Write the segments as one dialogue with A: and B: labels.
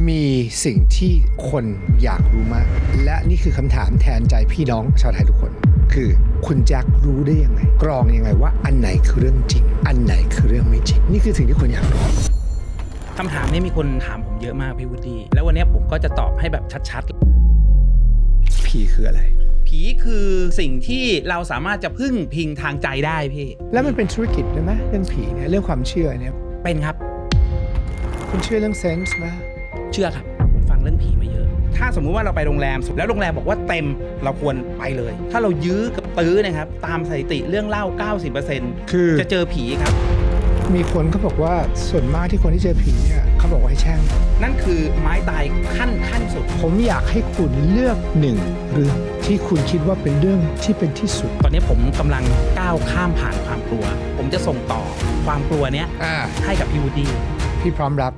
A: มีสิ่งที่คนอยากรู้มากและนี่คือคำถามแทนใจพี่น้องชาวไทยทุกคนคือคุณแจ็ครู้ได้ยังไงกรองยังไงว่าอันไหนคือเรื่องจริงอันไหนคือเรื่องไม่จริงนี่คือสิ่งที่คนอยากรู้
B: คำถามนี้มีคนถามผมเยอะมากพี่วูดดี้แล้ววันนี้ผมก็จะตอบให้แบบชัด
A: ๆผีคืออะไร
B: ผีคือสิ่งที่เราสามารถจะพึ่งพิงทางใจได้พี่
A: แล้วมันเป็นธุรกิจได้ไหมเรื่องผีเนี่ยเรื่องความเชื่อเนี่ย
B: เป็นครับ
A: คุณเชื่อเรื่องเซนส์ไหม
B: เชื่อครับผมฟังเรื่องผีมาเยอะถ้าสมมุติว่าเราไปโรงแรมแล้วโรงแรมบอกว่าเต็มเราควรไปเลยถ้าเรายื้อกับตื้อนะครับตามสถิติเรื่องเล่า 90%
A: คือ
B: จะเจอผีครับ
A: มีคนเขาบอกว่าส่วนมากที่คนที่เจอผีเนี่ยเขาบอกว่าให้แช่ง
B: นั่นคือไม้ตายขั้นสุด
A: ผมอยากให้คุณเลือกหนึ่งเรื่องที่คุณคิดว่าเป็นเรื่องที่เป็นที่สุด
B: ตอนนี้ผมกำลังก้าวข้ามผ่านความกลัวผมจะส่งต่อความกลัวเนี้ยให้กับพี่วูดดี้
A: พี่พร้อมรับ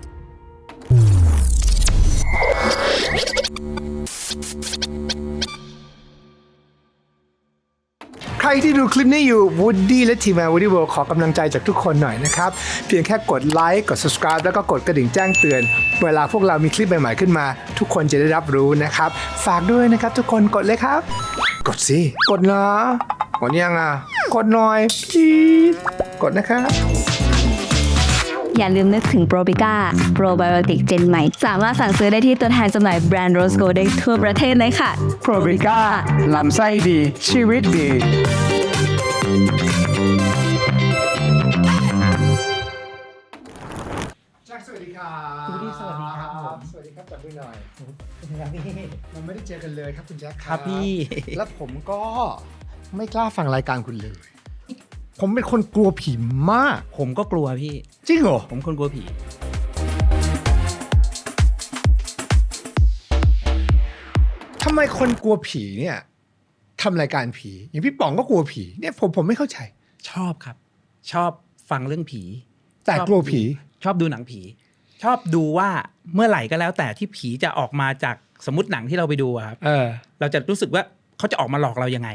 A: ใครที่ดูคลิปนี้อยู่ Woody และทีมงาน Woody World ขอกำลังใจจากทุกคนหน่อยนะครับเพียงแค่กดไลค์กด subscribe แล้วก็กดกระดิ่งแจ้งเตือนเวลาพวกเรามีคลิปใหม่ๆขึ้นมาทุกคนจะได้รับรู้นะครับฝากด้วยนะครับทุกคนกดเลยครับกดสิกดนะกดยังกดหน่อยpleaseกดนะครับ
C: อย่าลืมนึกถึงโปรบิก้าโปรไบโอติกเจนใหม่สามารถสั่งซื้อได้ที่ตัวแทนจำหน่ายแบรนด์โรสโกได้ทั่วประเทศเลยค่ะ
A: โปรบิก้าลำไส้ดีชีวิตดีแจ็คสวัสดีครับ
B: สวัสดีครับผม
A: สวัสดีครับจับมือหน่อย
B: ครับพี่
A: เราไม่ได้เจอกันเลยครับคุณแจ็ค
B: ครับพี่
A: แล้วผมก็ไม่กล้าฟังรายการคุณเลยผมเป็นคนกลัวผีมาก
B: ผมก็กลัวพี่
A: จริงเหรอ
B: ผมคนกลัวผี
A: ทำไมคนกลัวผีเนี่ยทำรายการผีอย่างพี่ป๋องก็กลัวผีเนี่ยผมไม่เข้าใจ
B: ชอบครับชอบฟังเรื่องผี
A: แต่กลัวผี
B: ชอบดูหนังผีชอบดูว่าเมื่อไหร่ก็แล้วแต่ที่ผีจะออกมาจากสมมติหนังที่เราไปดูครับเราจะรู้สึกว่าเขาจะออกมาหลอกเรายังไง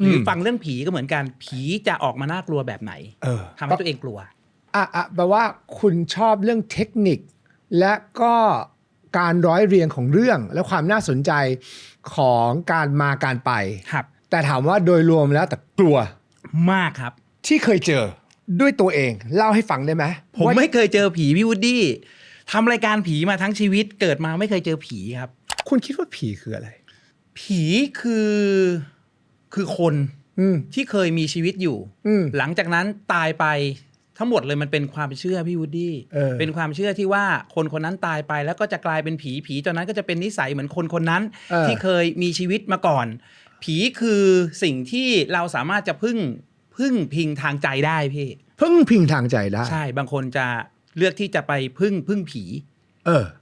B: หรือฟังเรื่องผีก็เหมือนกันผีจะออกมาน่ากลัวแบบไหนทำให้ตัวเองกลัว
A: แปลว่าคุณชอบเรื่องเทคนิคและก็การร้อยเรียงของเรื่องและความน่าสนใจของการมาการไป
B: ครับ
A: แต่ถามว่าโดยรวมแล้วแต่กลัว
B: มากครับ
A: ที่เคยเจอด้วยตัวเองเล่าให้ฟังได้ไหม
B: ผมไม่เคยเจอผีพี่วูดดี้ทำรายการผีมาทั้งชีวิตเกิดมาไม่เคยเจอผีครับ
A: คุณคิดว่าผีคืออะไร
B: ผีคือคนที่เคยมีชีวิตอยู่หลังจากนั้นตายไปทั้งหมดเลยมันเป็นความเชื่อพี่วูดดี้เป็นความเชื่อที่ว่าคนคนนั้นตายไปแล้วก็จะกลายเป็นผีตอนนั้นก็จะเป็นนิสัยเหมือนคนนั้นที่เคยมีชีวิตมาก่อนผีคือสิ่งที่เราสามารถจะพึ่งพิงทางใจได้พี่
A: พึ่งพิงทางใจได้
B: ใช่บางคนจะเลือกที่จะไปพึ่งผี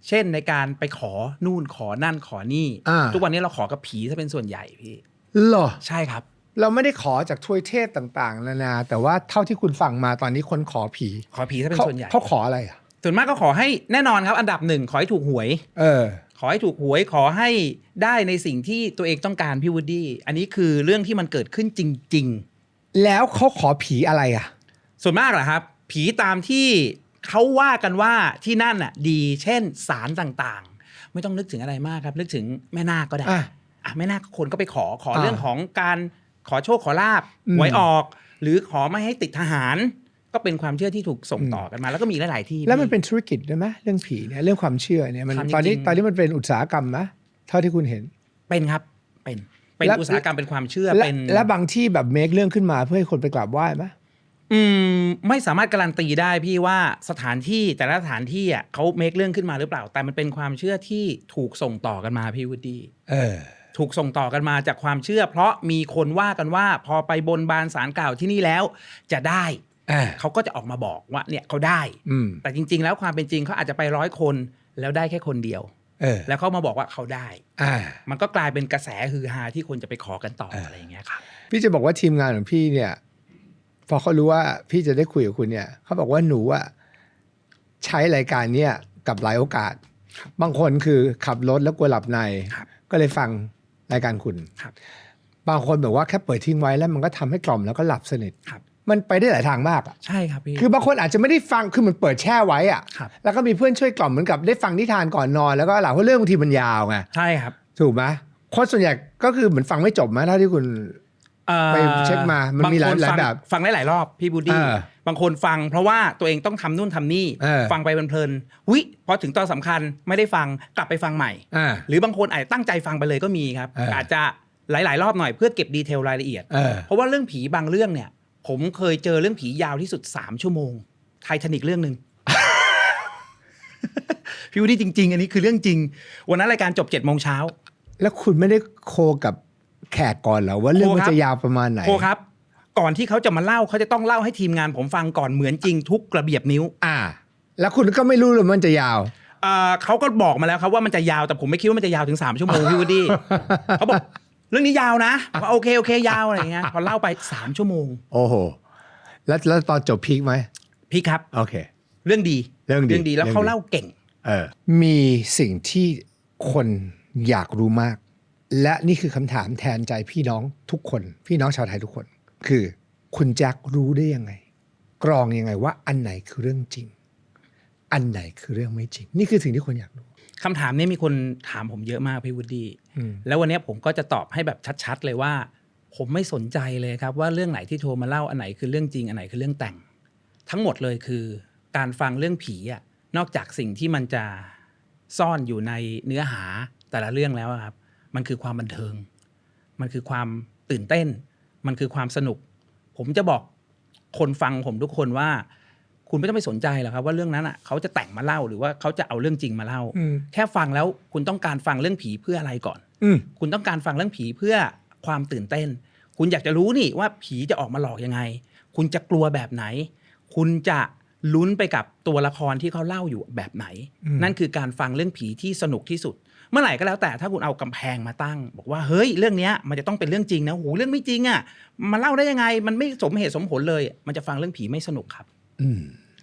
B: เช่นในการไปขอนู่นขอนั่นขอนี่ทุกวันนี้เราขอกับผีซะเป็นส่วนใหญ่พี่
A: หรอ
B: ใช่ครับ
A: เราไม่ได้ขอจากทวยเทพต่างๆนานาแต่ว่าเท่าที่คุณฟังมาตอนนี้คนขอผี
B: ซะเป็นส่วนใหญ่
A: เขาขออะไร
B: ส่วนมากก็ขอให้แน่นอนครับอันดับหนึ่งขอให้ถูกหวยขอให้ถูกหวยขอให้ได้ในสิ่งที่ตัวเองต้องการพี่วูดดี้อันนี้คือเรื่องที่มันเกิดขึ้นจริง
A: ๆแล้วเขาขอผีอะไร
B: ส่วนมากเหรอครับผีตามที่เขาว่ากันว่าที่นั่นดีเช่นศาลต่างๆไม่ต้องนึกถึงอะไรมากครับนึกถึงแม่นาคก็ได้แม่นาคคนก็ไปขอเรื่องของการขอโชคขอลาภหวยออกหรือขอไม่ให้ติดทหารก็เป็นความเชื่อที่ถูกส่งต่อกันมาแล้วก็มีหลายๆที่
A: แล้วมันเป็นธุรกิจด้วยไหมเรื่องผีเนี่ยเรื่องความเชื่อเนี่ยมันตอนนี้มันเป็นอุตสาหกรรมไหมเท่าที่คุณเห็น
B: เป็นครับเป็นอุตสาหกรรมเป็นความเชื่อเป็น
A: และบางที่แบบเมคเรื่องขึ้นมาเพื่อให้คนไปกราบไหว้ไหม
B: ไม่สามารถการันตีได้พี่ว่าสถานที่แต่ละสถานที่เขาเมคเรื่องขึ้นมาหรือเปล่าแต่มันเป็นความเชื่อที่ถูกส่งต่อกันมาพี่วูดดี้ถูกส่งต่อกันมาจากความเชื่อเพราะมีคนว่ากันว่าพอไปบนบานศาลกล่าวที่นี่แล้วจะได้เขาก็จะออกมาบอกว่าเนี่ยเขาได้แต่จริงๆแล้วความเป็นจริงเขาอาจจะไป100 คนแล้วได้แค่คนเดียวแล้วเขามาบอกว่าเขาได้มันก็กลายเป็นกระแสฮือฮาที่คนจะไปขอกันต่ออะไรอย่างเงี้ยครับ
A: พี่จะบอกว่าทีมงานของพี่เนี่ยพอเขารู้ว่าพี่จะได้คุยกับคุณเนี่ยเขาบอกว่าหนูใช้รายการเนี่ยกับหลายโอกาสบางคนคือขับรถแล้วกลัวหลับในก็เลยฟังรายการคุณบางคนแบบว่าแค่เปิดทิ้งไว้แล้วมันก็ทำให้กล่อมแล้วก็หลับสนิท มันไปได้หลายทางมากอ่ะ
B: ใช่ครับพี่
A: คือบางคนอาจจะไม่ได้ฟังคือมันเปิดแช่ไว้อ่ะ
B: ครับ
A: แล้วก็มีเพื่อนช่วยกล่อมเหมือนกับได้ฟังนิทานก่อนนอนแล้วก็หลังเพราะเรื่องบางทีมันยาวไง
B: ใช่ครับ
A: ถูกไหมคนส่วนใหญ่ก็คือเหมือนฟังไม่จบไหมเท่าที่คุณ ไปเช็คมามันมีหลาย
B: บงคน
A: แบบ
B: ฟังได้หลายรอบพี่บูดี้ บางคนฟังเพราะว่าตัวเองต้องทำนู่นทำนี่ ฟังไปเพลินๆวิพอถึงตอนสำคัญไม่ได้ฟังกลับไปฟังใหม่ หรือบางคนอาจจะตั้งใจฟังไปเลยก็มีครับ อาจจะหลายๆรอบหน่อยเพื่อเก็บดีเทลรายละเอียด เพราะว่าเรื่องผีบางเรื่องเนี่ยผมเคยเจอเรื่องผียาวที่สุด3 ชั่วโมงไททานิคเรื่องนึง พี่วูดดี้จริงๆอันนี้คือเรื่องจริงวันนั้นรายการจบ 7 โมงเช้า
A: แล้วคุณไม่ได้โคกับแขกก่อนเหรอว่าเรื่องมันจะยาวประมาณไหน
B: โคครับก่อนที่เขาจะมาเล่าเขาจะต้องเล่าให้ทีมงานผมฟังก่อนเหมือนจริงทุกระเบียบนิ้ว
A: แล้วคุณก็ไม่รู้เลยมันจะยาว
B: เขาก็บอกมาแล้วครับว่ามันจะยาวแต่ผมไม่คิดว่ามันจะยาวถึง3 ชั่วโมงพี่วูดดี้ เขาบอกเรื่องนี้ยาวนะโอเคยาวอะไรอย่างเงี้ยพอเล่าไป3 ชั่วโมง
A: โอ้โหแล้วตอนจบพีคไหม
B: พีคครับ
A: โอเค
B: เรื่องดีแล้วเขาเล่าเก่ง
A: มีสิ่งที่คนอยากรู้มากและนี่คือคำถามแทนใจพี่น้องทุกคนพี่น้องชาวไทยทุกคนคือคุณแจ็ครู้ได้ยังไงกรองยังไงว่าอันไหนคือเรื่องจริงอันไหนคือเรื่องไม่จริงนี่คือสิ่งที่คนอยากรู้
B: คำถามนี้มีคนถามผมเยอะมากพี่วูดดี้แล้ววันนี้ผมก็จะตอบให้แบบชัดๆเลยว่าผมไม่สนใจเลยครับว่าเรื่องไหนที่โทรมาเล่าอันไหนคือเรื่องจริงอันไหนคือเรื่องแต่งทั้งหมดเลยคือการฟังเรื่องผีอ่ะนอกจากสิ่งที่มันจะซ่อนอยู่ในเนื้อหาแต่ละเรื่องแล้วครับมันคือความบันเทิงมันคือความตื่นเต้นมันคือความสนุกผมจะบอกคนฟังผมทุกคนว่าคุณไม่ต้องไปสนใจหรอกครับว่าเรื่องนั้นอ่ะเขาจะแต่งมาเล่าหรือว่าเขาจะเอาเรื่องจริงมาเล่าแค่ฟังแล้วคุณต้องการฟังเรื่องผีเพื่ออะไรก่อนคุณต้องการฟังเรื่องผีเพื่อความตื่นเต้นคุณอยากจะรู้นี่ว่าผีจะออกมาหลอกยังไงคุณจะกลัวแบบไหนคุณจะลุ้นไปกับตัวละครที่เขาเล่าอยู่แบบไหนนั่นคือการฟังเรื่องผีที่สนุกที่สุดเมื่อไหร่ก็แล้วแต่ถ้าคุณเอากำแพงมาตั้งบอกว่าเฮ้ยเรื่องนี้มันจะต้องเป็นเรื่องจริงนะโหเรื่องไม่จริงอ่ะมาเล่าได้ยังไงมันไม่สมเหตุสมผลเลยมันจะฟังเรื่องผีไม่สนุกครับ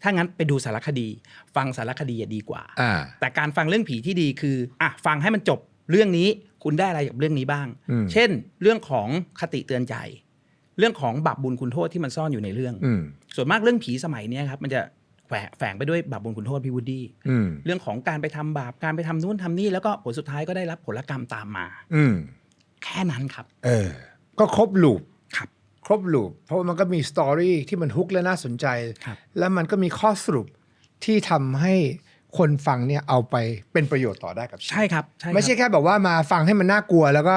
B: ถ้างั้นไปดูสารคดีฟังสารคดีดีกว่าแต่การฟังเรื่องผีที่ดีคือฟังให้มันจบเรื่องนี้คุณได้อะไรกับเรื่องนี้บ้างเช่นเรื่องของคติเตือนใจเรื่องของบาปบุญคุณโทษที่มันซ่อนอยู่ในเรื่องส่วนมากเรื่องผีสมัยนี้ครับมันจะแฝงไปด้วยบาปบุญคุณโทษพี่วูดดี้เรื่องของการไปทำบาปการไปทำนู่นทำนี่แล้วก็ผลสุดท้ายก็ได้รับผลกรรมตามมาแค่นั้นครับ
A: ก็ครบลูป
B: ครับ
A: ครบลูปเพราะมันก็มีสตอรี่ที่มันฮุกและน่าสนใจแล้วมันก็มีข้อสรุปที่ทำให้คนฟังเนี่ยเอาไปเป็นประโยชน์ต่อได้กับ
B: ใช่ครับ
A: ไม่ใช่แค่แบบว่ามาฟังให้มันน่ากลัวแล้วก็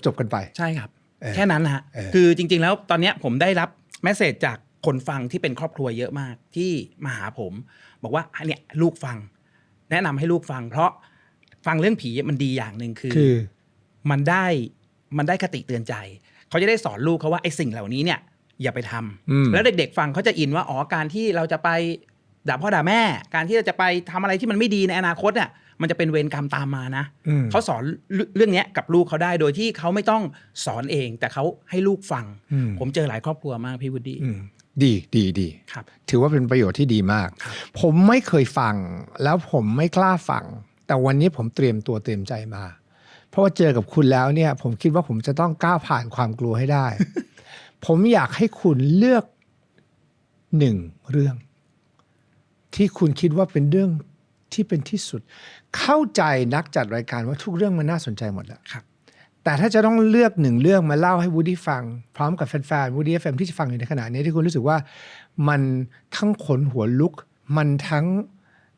A: จบกันไป
B: ใช่ครับแค่นั้นนะฮะคือจริงๆแล้วตอนนี้ผมได้รับเมสเสจจากคนฟังที่เป็นครอบครัวเยอะมากที่มาหาผมบอกว่าเนี่ยลูกฟังแนะนำให้ลูกฟังเพราะฟังเรื่องผีมันดีอย่างหนึ่งคือมันได้คติเตือนใจเขาจะได้สอนลูกเขาว่าไอ้สิ่งเหล่านี้เนี่ยอย่าไปทำแล้วเด็กๆฟังเขาจะอินว่าการที่เราจะไปด่าพ่อด่าแม่การที่เราจะไปทำอะไรที่มันไม่ดีในอนาคตเนี่ยมันจะเป็นเวรกรรมตามมานะเขาสอนเรื่องนี้กับลูกเขาได้โดยที่เขาไม่ต้องสอนเองแต่เขาให้ลูกฟังผมเจอหลายครอบครัวมากพี่วูดดี้
A: ดีถือว่าเป็นประโยชน์ที่ดีมากผมไม่เคยฟังแล้วผมไม่กล้าฟังแต่วันนี้ผมเตรียมตัวเตรียมใจมาเพราะว่าเจอกับคุณแล้วเนี่ยผมคิดว่าผมจะต้องก้าวผ่านความกลัวให้ได้ ผมอยากให้คุณเลือก1 เรื่องที่คุณคิดว่าเป็นเรื่องที่เป็นที่สุดเข้าใจนักจัดรายการว่าทุกเรื่องมันน่าสนใจหมดแล้วแต่ถ้าจะต้องเลือก1 เรื่องมาเล่าให้วูดดี้ฟังพร้อมกับแฟนๆวูดดี้ FM ที่จะฟังอยู่ในขณะนี้ที่คุณรู้สึกว่ามันทั้งขนหัวลุกมันทั้ง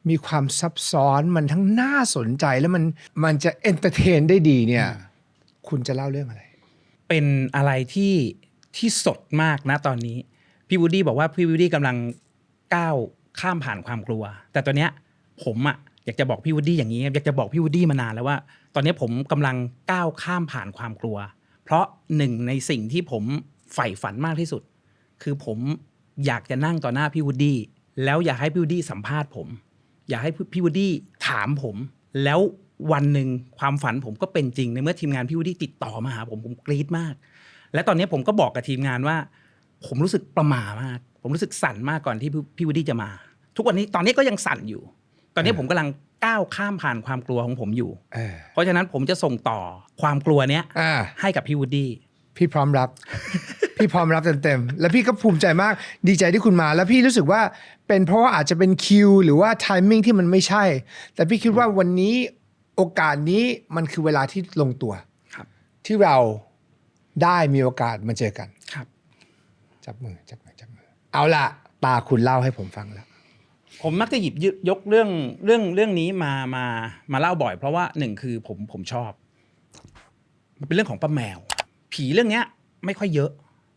A: มีความซับซ้อนมันทั้งน่าสนใจแล้วมันจะเอนเตอร์เทนได้ดีเนี่ยคุณจะเล่าเรื่องอะไร
B: เป็นอะไรที่สดมากนะตอนนี้พี่วูดดี้บอกว่าพี่วูดดี้กำลังก้าวข้ามผ่านความกลัวแต่ตอนเนี้ยผมอยากจะบอกพี่วูดดี้อย่างนี้อยากจะบอกพี่วูดดี้มานานแล้วว่าตอนนี้ผมกำลังก้าวข้ามผ่านความกลัวเพราะ1 ในสิ่งที่ผมใฝ่ฝันมากที่สุดคือผมอยากจะนั่งต่อหน้าพี่วูดดี้แล้วอยากให้พี่วูดดี้สัมภาษณ์ผมอยากให้พี่วูดดี้ถามผมแล้ววันหนึ่งความฝันผมก็เป็นจริงในเมื่อทีมงานพี่วูดดี้ติดต่อมาหาผมกรี๊ดมากและตอนนี้ผมก็บอกกับทีมงานว่าผมรู้สึกประหม่ามากผมรู้สึกสั่นมากก่อนที่พี่วูดดี้จะมาทุกวันนี้ตอนนี้ก็ยังสั่นอยู่ตอนนี้ผมกำลังก้าวข้ามผ่านความกลัวของผมอยู่เพราะฉะนั้นผมจะส่งต่อความกลัวเนี้ยให้กับพี่วูดดี้
A: พี่พร้อมรับ พี่ พี่พร้อมรับเต็มๆแล้วพี่ก็ภูมิใจมากดีใจที่คุณมาแล้วพี่รู้สึกว่าเป็นเพราะว่าอาจจะเป็นคิวหรือว่าไทมิ่งที่มันไม่ใช่ แต่พี่คิดว่าวันนี้โอกาสนี้มันคือเวลาที่ลงตัว
B: ครับ
A: ที่เราได้มีโอกาสมาเจอกัน
B: ครับ
A: จับมือเอาล่ะตาคุณเล่าให้ผมฟังแล้ว
B: ผมมักจะหยิบยกเรื่องนี้มาเล่าบ่อย เพราะว่าหนึ่งคือผมชอบมันเป็นเรื่องของป้าแมว ผีเรื่องเนี้ยไม่ค่อยเยอะ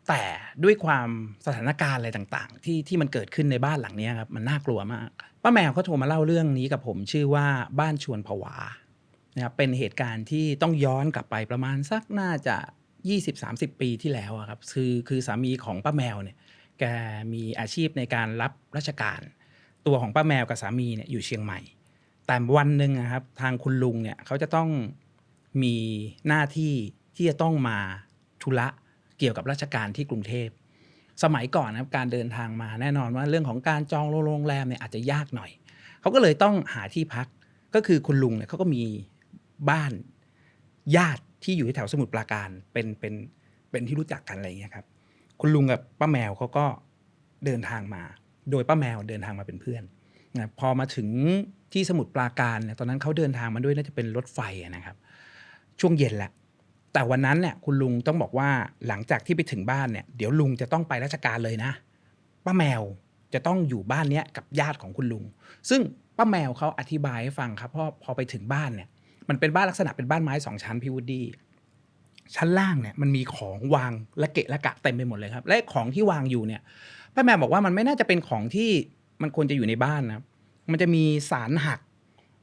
B: แต่ด้วยความสถานการณ์อะไรต่างๆที่มันเกิดขึ้นในบ้านหลังนี้ครับมันน่ากลัวมากป้าแมวเขาโทรมาเล่าเรื่องนี้กับผมชื่อว่าบ้านชวนผวานะครับเป็นเหตุการณ์ที่ต้องย้อนกลับไปประมาณสักน่าจะ 20-30 ปีที่แล้วครับคือสามีของป้าแมวเนี่ยแกมีอาชีพในการรับราชการตัวของป้าแมวกับสามีเนี่ยอยู่เชียงใหม่แต่วันหนึ่งนะครับทางคุณลุงเนี่ยเขาจะต้องมีหน้าที่ที่จะต้องมาธุระเกี่ยวกับราชการที่กรุงเทพสมัยก่อนนะครับการเดินทางมาแน่นอนว่าเรื่องของการจองโรงแรมเนี่ยอาจจะยากหน่อยเขาก็เลยต้องหาที่พักก็คือคุณลุงเนี่ยเขาก็มีบ้านญาติที่อยู่ที่แถวสมุทรปราการเป็นที่รู้จักกันอะไรอย่างเงี้ยครับคุณลุงกับป้าแมวเขาก็เดินทางมาโดยป้าแมวเดินทางมาเป็นเพื่อนนะพอมาถึงที่สมุทรปราการเนี่ยตอนนั้นเขาเดินทางมาด้วยน่าจะเป็นรถไฟนะครับช่วงเย็นแหละแต่วันนั้นเนี่ยคุณลุงต้องบอกว่าหลังจากที่ไปถึงบ้านเนี่ยเดี๋ยวลุงจะต้องไปราชการเลยนะป้าแมวจะต้องอยู่บ้านเนี้ยกับญาติของคุณลุงซึ่งป้าแมวเขาอธิบายให้ฟังครับพอไปถึงบ้านเนี่ยมันเป็นบ้านลักษณะเป็นบ้านไม้2ชั้นพี่วูดดี้ชั้นล่างเนี่ยมันมีของวางละเกะละกะเต็มไปหมดเลยครับและของที่วางอยู่เนี่ยป้าแมวบอกว่ามันไม่น่าจะเป็นของที่มันควรจะอยู่ในบ้านนะมันจะมีสารหัก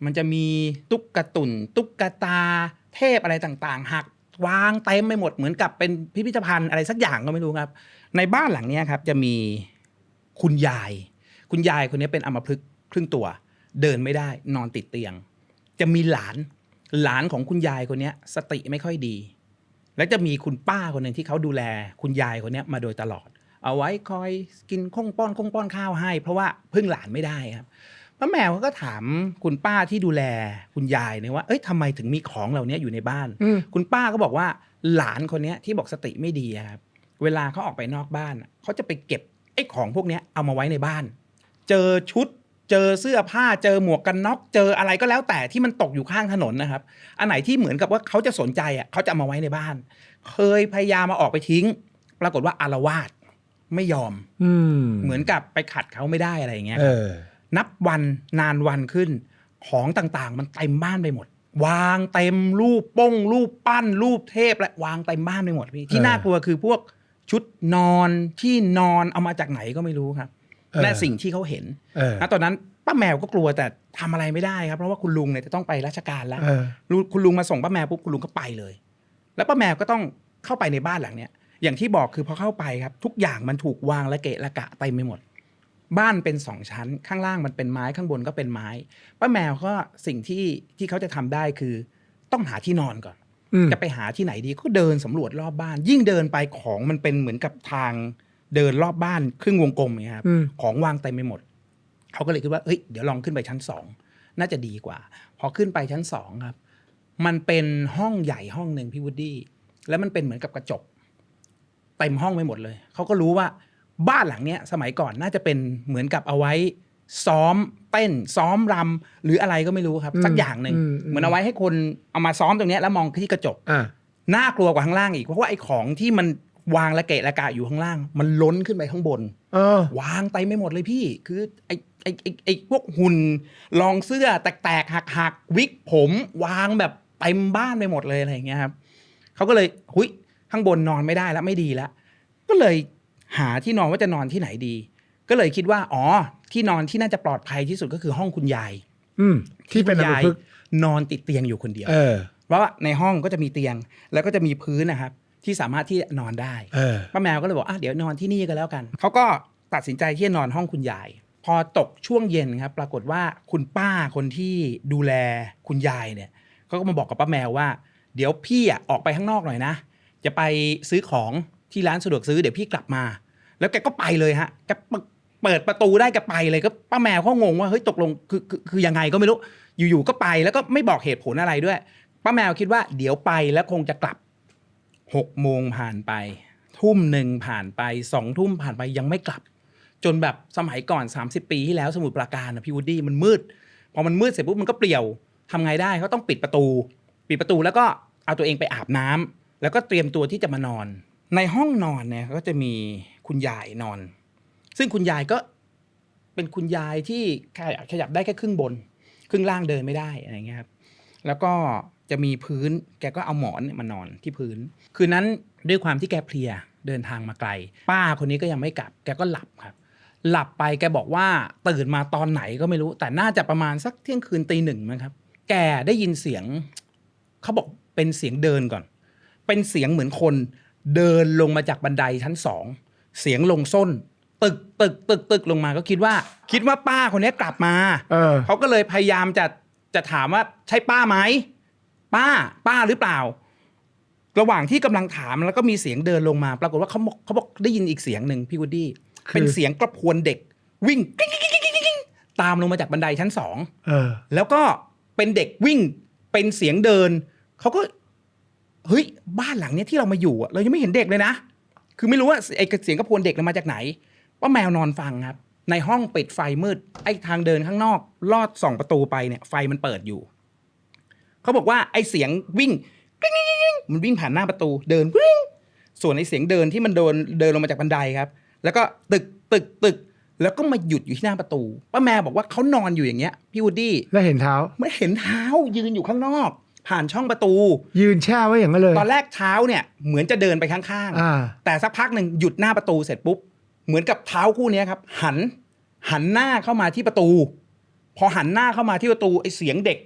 B: มันจะมีตุ๊กตุ่นตุ๊กตาเทพอะไรต่างๆหักวางเต็มไปหมดเหมือนกับเป็นพิพิธภัณฑ์อะไรสักอย่างก็ไม่รู้ครับในบ้านหลังนี้ครับจะมีคุณยายคนนี้เป็นอัมพฤกษ์ครึ่งตัวเดินไม่ได้นอนติดเตียงจะมีหลานของคุณยายคนนี้สติไม่ค่อยดีแล้วจะมีคุณป้าคนหนึ่งที่เขาดูแลคุณยายคนนี้มาโดยตลอดเอาไว้คอยกินข้องป้อนข้าวให้เพราะว่าพึ่งหลานไม่ได้ครับป้าแมวก็ถามคุณป้าที่ดูแลคุณยายเนี่ยว่าเอ้ยทำไมถึงมีของเหล่านี้อยู่ในบ้านคุณป้าก็บอกว่าหลานคนนี้ที่บอกสติไม่ดีครับเวลาเขาออกไปนอกบ้านเขาจะไปเก็บไอ้ของพวกนี้เอามาไว้ในบ้านเจอชุดเจอเสื้อผ้าเจอหมวกกันน็อกเจออะไรก็แล้วแต่ที่มันตกอยู่ข้างถนนนะครับอันไหนที่เหมือนกับว่าเขาจะสนใจเขาจะเอามาไว้ในบ้านเคยพยายามมาออกไปทิ้งปรากฏว่าอาละวาดไม่ยอมเหมือนกับไปขัดเขาไม่ได้อะไรอย่างเงี้ยนับวันนานวันขึ้นของต่างๆมันเต็มบ้านไปหมดวางเต็มรูปป้งรูปปั้นรูปเทพและวางเต็มบ้านไปหมดพี่ที่น่ากลัวคือพวกชุดนอนที่นอนเอามาจากไหนก็ไม่รู้ครับและสิ่งที่เขาเห็นนะตอนนั้นป้าแมวก็กลัวแต่ทำอะไรไม่ได้ครับเพราะว่าคุณลุงเนี่ยจะต้องไปราชการแล้วคุณลุงมาส่งป้าแมวปุ๊บคุณลุงก็ไปเลยแล้วป้าแมวก็ต้องเข้าไปในบ้านหลังเนี้ยอย่างที่บอกคือพอเข้าไปครับทุกอย่างมันถูกวางละเกะละกะเต็มไปหมดบ้านเป็น2ชั้นข้างล่างมันเป็นไม้ข้างบนก็เป็นไม้ป้าแมวก็สิ่งที่เขาจะทำได้คือต้องหาที่นอนก่อนจะไปหาที่ไหนดีก็เดินสำรวจรอบบ้านยิ่งเดินไปของมันเป็นเหมือนกับทางเดินรอบบ้านครึ่งวงกลมอย่างเงี้ยครับของวางเต็มไปหมดเขาก็เลยคิดว่าเฮ้ยเดี๋ยวลองขึ้นไปชั้น2น่าจะดีกว่าพอขึ้นไปชั้น2ครับมันเป็นห้องใหญ่ห้องนึงพี่วูดดี้แล้วมันเป็นเหมือนกับกระจกเต็มห้องไปหมดเลยเขาก็รู้ว่าบ้านหลังเนี้ยสมัยก่อนน่าจะเป็นเหมือนกับเอาไว้ซ้อมเต้นซ้อมรำหรืออะไรก็ไม่รู้ครับสักอย่างหนึ่งเหมือนเอาไว้ให้คนเอามาซ้อมตรงเนี้ยแล้วมองที่กระจกน่ากลัวกว่าข้างล่างอีกเพราะว่าไอ้ของที่มันวางละเกะละกะอยู่ข้างล่างมันล้นขึ้นไปข้างบนวางเต็มไปหมดเลยพี่คือไอ้พวกหุ่นรองเสื้อแตกๆหักวิกผมวางแบบเต็มบ้านไปหมดเลยอะไรอย่างเงี้ยครับเขาก็เลยหุยข้างบนนอนไม่ได้แล้วไม่ดีแล้วก็เลยหาที่นอนว่าจะนอนที่ไหนดีก็เลยคิดว่าอ๋อที่นอนที่น่าจะปลอดภัยที่สุดก็คือห้องคุณยาย
A: ที่เป็นอัมพฤกษ์
B: นอนติดเตียงอยู่คนเดียวเพราะว่าในห้องก็จะมีเตียงแล้วก็จะมีพื้นนะครับที่สามารถที่นอนได้ป้าแมวก็เลยบอกเดี๋ยวนอนที่นี่ก็แล้วกันเขาก็ตัดสินใจที่จะนอนห้องคุณยายพอตกช่วงเย็นครับปรากฏว่าคุณป้าคนที่ดูแลคุณยายเนี่ยเขาก็มาบอกกับป้าแมวว่าเดี๋ยวพี่ออกไปข้างนอกหน่อยนะจะไปซื้อของที่ร้านสะดวกซื้อเดี๋ยวพี่กลับมาแล้วแกก็ไปเลยฮะแกเปิดประตูได้แกไปเลยก็ป้าแมวเขางงว่าเฮ้ยตกลงคือยังไงก็ไม่รู้อยู่ๆก็ไปแล้วก็ไม่บอกเหตุผลอะไรด้วยป้าแมวคิดว่าเดี๋ยวไปแล้วคงจะกลับ6 โมงผ่านไป ทุ่มหนึ่งผ่านไป2 ทุ่มผ่านไปยังไม่กลับ จนแบบสมัยก่อน30 ปีที่แล้วสมุทรปราการนะพี่วูดดี้มันมืดพอมันมืดเสร็จปุ๊บมันก็เปลี่ยวทำไงได้เขาต้องปิดประตูแล้วก็เอาตัวเองไปอาบน้ำแล้วก็เตรียมตัวที่จะมานอนในห้องนอนเนี่ยก็จะมีคุณยายนอน ซึ่งคุณยายก็เป็นคุณยายที่ขยับได้แค่ครึ่งบนครึ่งล่างเดินไม่ได้อะไรเงี้ยครับแล้วก็จะมีพื้นแกก็เอาหมอนมานอนที่พื้นคืนนั้นด้วยความที่แกเพลียเดินทางมาไกลป้าคนนี้ก็ยังไม่กลับแกก็หลับครับหลับไปแกบอกว่าตื่นมาตอนไหนก็ไม่รู้แต่น่าจะประมาณสักเที่ยงคืนตี 1มั้งครับแกได้ยินเสียงเขาบอกเป็นเสียงเดินก่อนเป็นเสียงเหมือนคนเดินลงมาจากบันไดชั้น2เสียงลงส้นตึกลงมาก็คิดว่าป้าคนนี้กลับมาเขาก็เลยพยายามจะถามว่าใช่ป้าไหมป้าหรือเปล่าระหว่างที่กำลังถามแล้วก็มีเสียงเดินลงมาปรากฏว่าเขาบอกได้ยินอีกเสียงหนึ่งพี่วูดดี้เป็นเสียงกระพวนเด็กวิ่งตามลงมาจากบันไดชั้น2แล้วก็เป็นเด็กวิ่งเป็นเสียงเดินเขาก็เฮ้ยบ้านหลังเนี้ยที่เรามาอยู่เรายังไม่เห็นเด็กเลยนะคือไม่รู้ว่าไอ้เสียงกระพวนเด็กมาจากไหนป้าแมวนอนฟังครับในห้องปิดไฟมืดไอ้ทางเดินข้างนอกลอดส่องประตูไปเนี่ยไฟมันเปิดอยู่เขาบอกว่าไอ้เสียงวิ่งมันวิ่งผ่านหน้าประตูเดินวิ่งส่วนไอ้เสียงเดินที่มันเดินลงมาจากบันไดครับแล้วก็ตึกแล้วก็มาหยุดอยู่ที่หน้าประตูป้าแมวบอกว่าเขานอนอยู่อย่างเงี้ยพี่วูดดี้
A: แล้วเห็นเท้า
B: ไม่เห็นเท้ายืนอยู่ข้างนอกผ่านช่องประตู
A: ยืนแช่ไว้อย่างนั้นเลย
B: ตอนแรกเท้าเนี่ยเหมือนจะเดินไปข้างๆแต่สักพักหนึ่งหยุดหน้าประตูเสร็จปุ๊บเหมือนกับเท้าคู่นี้ครับหันหน้าเข้ามาที่ประตูพอหันหน้าเข้ามาที่ประตูไอ้เสียงเด็ก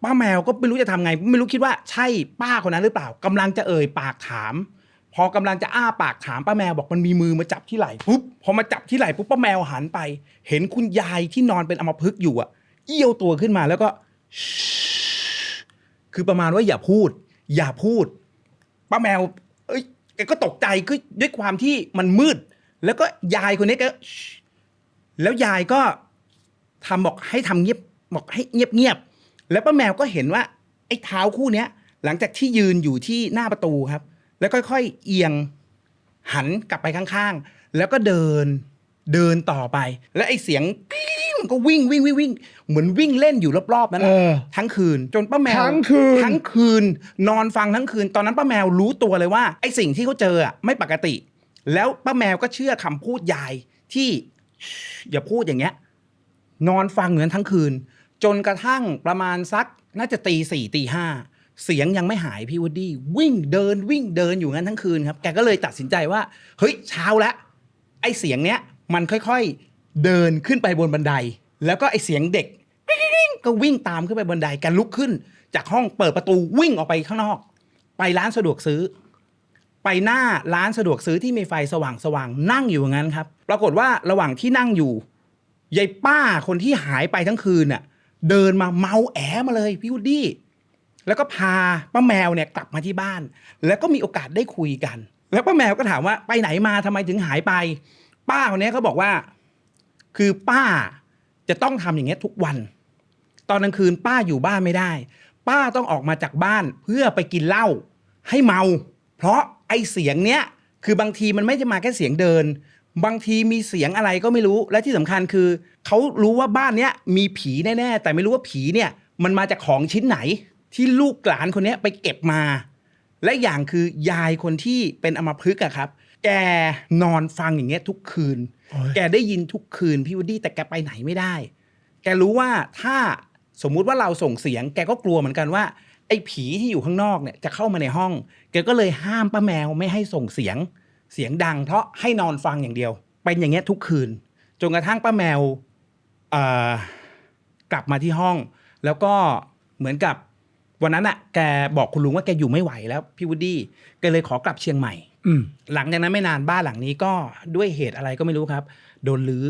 B: ป้าแมวก็ไม่รู้จะทำไงไม่รู้คิดว่าใช่ป้าคนนั้นหรือเปล่ากำลังจะเอ่ยปากถามพอกำลังจะอ้าปากถามป้าแมวบอกมันมีมือมาจับที่ไหล่ปุ๊บพอมาจับที่ไหล่ปุ๊บป้าแมวหันไปเห็นคุณยายที่นอนเป็นอัมพฤกษ์อยู่เอี้ยวตัวขึ้นมาแล้วก็คือประมาณว่าอย่าพูดป้าแมวแกก็ตกใจคือด้วยความที่มันมืดแล้วก็ยายคนนี้ก็แล้วยายก็บอกให้ทำเงียบบอกให้เงียบแล้วป้าแมวก็เห็นว่าไอ้เท้าคู่เนี้ยหลังจากที่ยืนอยู่ที่หน้าประตูครับแล้วค่อยๆเอียงหันกลับไปข้างๆแล้วก็เดินต่อไปแล้วไอ้เสียงมันก็วิ่งเหมือนวิ่งเล่นอยู่รอบๆนั้นทั้งคืนจนป้าแมวทั้งคืนนอนฟังทั้งคืนตอนนั้นป้าแมวรู้ตัวเลยว่าไอ้สิ่งที่เขาเจอไม่ปกติแล้วป้าแมวก็เชื่อคำพูดยายที่อย่าพูดอย่างเงี้ยนอนฟังเหมือนทั้งคืนจนกระทั่งประมาณสักน่าจะตี 4 ตี 5เสียงยังไม่หายพี่วูดดี้วิ่งเดินอยู่งั้นทั้งคืนครับแกก็เลยตัดสินใจว่าเฮ้ยเช้าแล้วไอ้เสียงเนี้ยมันค่อยๆเดินขึ้นไปบนบันไดแล้วก็ไอ้เสียงเด็กก็วิ่งตามขึ้นไปบนบันไดแกลุกขึ้นจากห้องเปิดประตูวิ่งออกไปข้างนอกไปร้านสะดวกซื้อไปหน้าร้านสะดวกซื้อที่มีไฟสว่างนั่งอยู่อย่างนั้นครับปรากฏว่าระหว่างที่นั่งอยู่ยายป้าคนที่หายไปทั้งคืนน่ะเดินมาเมาแอมาเลยพี่วูดดี้แล้วก็พาป้าแมวเนี่ยกลับมาที่บ้านแล้วก็มีโอกาสได้คุยกันแล้วป้าแมวก็ถามว่าไปไหนมาทำไมถึงหายไปป้าคนนี้เขาบอกว่าคือป้าจะต้องทำอย่างเงี้ยทุกวันตอนกลางคืนป้าอยู่บ้านไม่ได้ป้าต้องออกมาจากบ้านเพื่อไปกินเหล้าให้เมาเพราะไอ้เสียงเนี้ยคือบางทีมันไม่ได้มาแค่เสียงเดินบางทีมีเสียงอะไรก็ไม่รู้และที่สำคัญคือเขารู้ว่าบ้านเนี้ยมีผีแน่ๆแต่ไม่รู้ว่าผีเนี่ยมันมาจากของชิ้นไหนที่ลูกหลานคนนี้ไปเก็บมาและอย่างคือยายคนที่เป็นอัมพฤกษ์ครับแกนอนฟังอย่างเงี้ยทุกคืนแกได้ยินทุกคืนพี่วูดดี้แต่แกไปไหนไม่ได้แกรู้ว่าถ้าสมมุติว่าเราส่งเสียงแกก็กลัวเหมือนกันว่าไอ้ผีที่อยู่ข้างนอกเนี่ยจะเข้ามาในห้องแกก็เลยห้ามป้าแมวไม่ให้ส่งเสียงดังเพราะให้นอนฟังอย่างเดียวเป็นอย่างเงี้ยทุกคืนจนกระทั่งป้าแมวกลับมาที่ห้องแล้วก็เหมือนกับวันนั้นแกบอกคุณลุงว่าแกอยู่ไม่ไหวแล้วพี่วูดดี้แกเลยขอกลับเชียงใหม่หลังจากนั้นไม่นานบ้านหลังนี้ก็ด้วยเหตุอะไรก็ไม่รู้ครับโดนรื้อ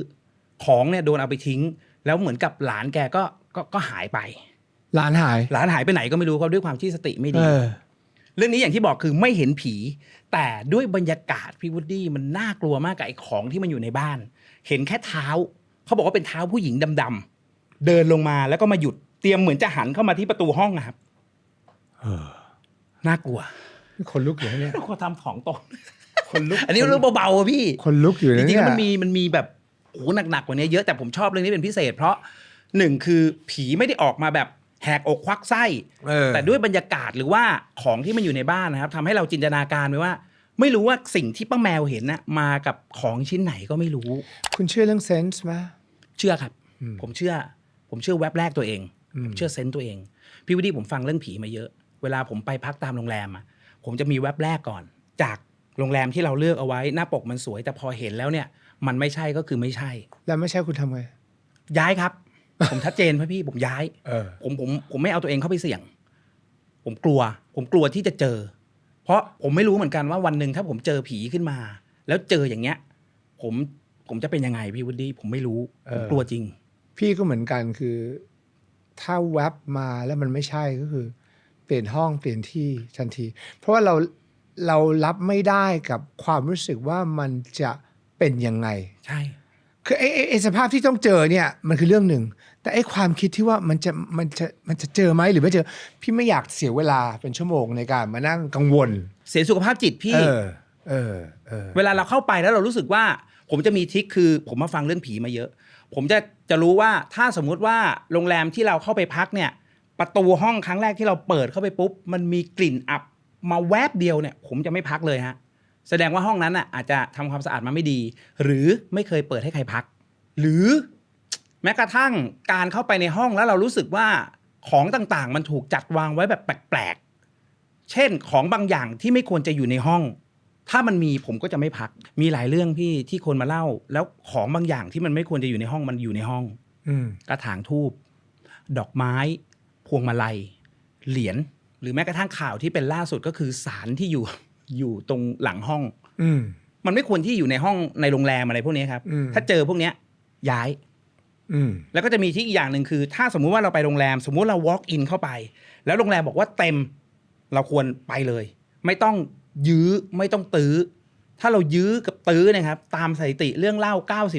B: ของเนี่ยโดนเอาไปทิ้งแล้วเหมือนกับหลานแกก็หายไปหลานหายไปไหนก็ไม่รู้ครับด้วยความที่สติไม่ดีเรื่องนี้อย่างที่บอกคือไม่เห็นผีแต่ด้วยบรรยากาศพี่วูดดี้มันน่ากลัวมากกับไอ้ของที่มันอยู่ในบ้านเห็นแค่เท้าเขาบอกว่าเป็นเท้าผู้หญิงดำๆเดินลงมาแล้วก็มาหยุดเตรียมเหมือนจะหันเข้ามาที่ประตูห้องครับน่ากลัว
A: คนลุกอยู่นะเนี่ย
B: เขาทำของตก
A: คนลุก
B: อันนี้เรื่องเบาๆอะพี่
A: คนลุกอยู่
B: จ
A: นะ
B: ริง
A: เนี่ย
B: ๆมันมีแบบโอ้โหหนักๆกว่านี้เยอะแต่ผมชอบเรื่องนี้เป็นพิเศษ เพราะหนึ่งคือผีไม่ได้ออกมาแบบแหกอกควักไส้ แต่ด้วยบรรยากาศหรือว่าของที่มันอยู่ในบ้านนะครับทำให้เราจินตนาการไปว่า ไม่รู้ว่าสิ่งที่ป้าแมวเห็นนะมากับของชิ้นไหนก็ไม่รู้
A: คุณเชื่อเรื่องเซนส์ไหม
B: เชื่อครับ ผมเชื่อแว็บแรกตัวเองผมเชื่อเซนส์ตัวเองพี่วิดีผมฟังเรื่องผีมาเยอะ เวลาผมไปพักตามโรงแรมอ่ะผมจะมีแว็บแรกก่อน จากโรงแรมที่เราเลือกเอาไว้หน้าปกมันสวยแต่พอเห็นแล้วเนี่ย มันไม่ใช่ก็คือไม่ใช่
A: แล้วไม่ใช่คุณทำไง
B: ย้ายครับ ผมชัดเจนพี่ผมย้าย ผมไม่เอาตัวเองเข้าไปเสี่ยง ผมกลัวที่จะเจอ เพราะผมไม่รู้เหมือนกันว่าวันหนึ่งถ้าผมเจอผีขึ้นมา แล้วเจออย่างเงี้ย ผมจะเป็นยังไงพี่วุฒิผมไม่รู้ผมกลัวจริง
A: พี่ก็เหมือนกันคือถ้าแว็บมาแล้วมันไม่ใช่ก็คือ เปลี่ยนห้องเปลี่ยนที่ทันที เพราะว่าเรารับไม่ได้กับความรู้สึกว่ามันจะเป็นยังไง
B: ใช่
A: คือไอ้สภาพที่ต้องเจอเนี่ยมันคือเรื่องหนึ่งแต่ไอ้ความคิดที่ว่ามันจะเจอไหมหรือไม่เจอพี่ไม่อยากเสียเวลาเป็นชั่วโมงในการมานั่งกังวล
B: เสียสุขภาพจิตพี่ เวลาเราเข้าไปแล้วเรารู้สึกว่า ผมจะมีทริคคือผมมาฟังเรื่องผีมาเยอะ ผมจะรู้ว่าถ้าสมมุติว่าโรงแรมที่เราเข้าไปพักเนี่ย ประตูห้องครั้งแรกที่เราเปิดเข้าไปปุ๊บมันมีกลิ่นอับมาแวบเดียวเนี่ย ผมจะไม่พักเลยฮะแสดงว่าห้องนั้นอ่ะอาจจะทำความสะอาดมาไม่ดี หรือไม่เคยเปิดให้ใครพัก หรือแม้กระทั่งการเข้าไปในห้องแล้วเรารู้สึกว่าของต่างๆ มันถูกจัดวางไว้แบบแปลกๆเช่นของบางอย่างที่ไม่ควรจะอยู่ในห้อง ถ้ามันมีผมก็จะไม่พักมีหลายเรื่องพี่ที่คนมาเล่า แล้วของบางอย่างที่มันไม่ควรจะอยู่ในห้องมันอยู่ในห้องกระถางทูบดอกไม้พวงมาลัยเหรียญหรือแม้กระทั่งข่าวที่เป็นล่าสุดก็คือสารที่อยู่ตรงหลังห้องมันไม่ควรที่อยู่ในห้องในโรงแรมอะไรพวกนี้ครับถ้าเจอพวกเนี้ยย้ายแล้วก็จะมีที่อีกอย่างหนึ่งคือ ถ้าสมมุติว่าเราไปโรงแรมสมมุติเรา walk in เข้าไปแล้วโรงแรมบอกว่าเต็มเราควรไปเลยไม่ต้องยื้อไม่ต้องตื้อถ้าเรายื้อกับตื้อนะครับตามสถิติเรื่องเล่า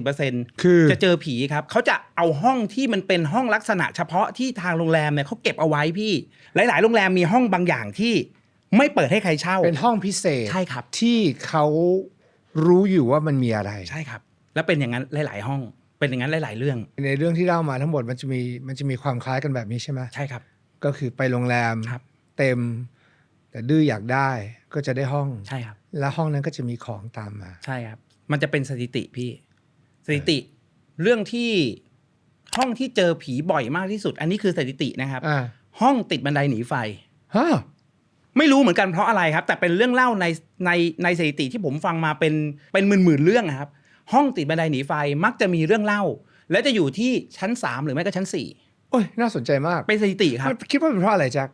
B: 90%
A: คือ
B: จะเจอผีครับเขาจะเอาห้องที่มันเป็นห้องลักษณะเฉพาะที่ทางโรงแรมเนี่ยเขาเก็บเอาไว้พี่หลายๆโรงแรมมีห้องบางอย่างที่ไม่เปิดให้ใครเช่า
A: เป็นห้องพิเศษ
B: ใช่ครับ
A: ที่เขารู้อยู่ว่ามันมีอะไร
B: ใช่ครับแล้วเป็นอย่างนั้นหลายๆห้องเป็นอย่างนั้นหลายๆเรื่อง
A: ในเรื่องที่เล่ามาทั้งหมดมันจะมีความคล้ายกันแบบนี้ใช่ไหม
B: ใช่ครับ
A: ก็คือไปโรงแรม
B: ครับ
A: เต็ม แต่ดื้ออยากได้ก็จะได้ห้อง
B: ใช่ครับ
A: แล้วห้องนั้นก็จะมีของตามมา
B: ใช่ครับมันจะเป็นสถิติพี่สถิติเรื่องที่ห้องที่เจอผีบ่อยมากที่สุด อันนี้คือสถิตินะครับห้องติดบันไดหนีไฟ
A: ฮะ
B: ไม่รู้เหมือนกันเพราะอะไรครับ แต่เป็นเรื่องเล่าในสถิติที่ผมฟังมาเป็นหมื่นๆเรื่องครับ ห้องติดบันไดหนีไฟมักจะมีเรื่องเล่า และจะอยู่ที่ชั้น3หรือไม่ก็ชั้น4
A: โอ้ยน่าสนใจมาก
B: เป็นสถิติครับ
A: คิดว่าเป็นเพราะอะไรแจ็ค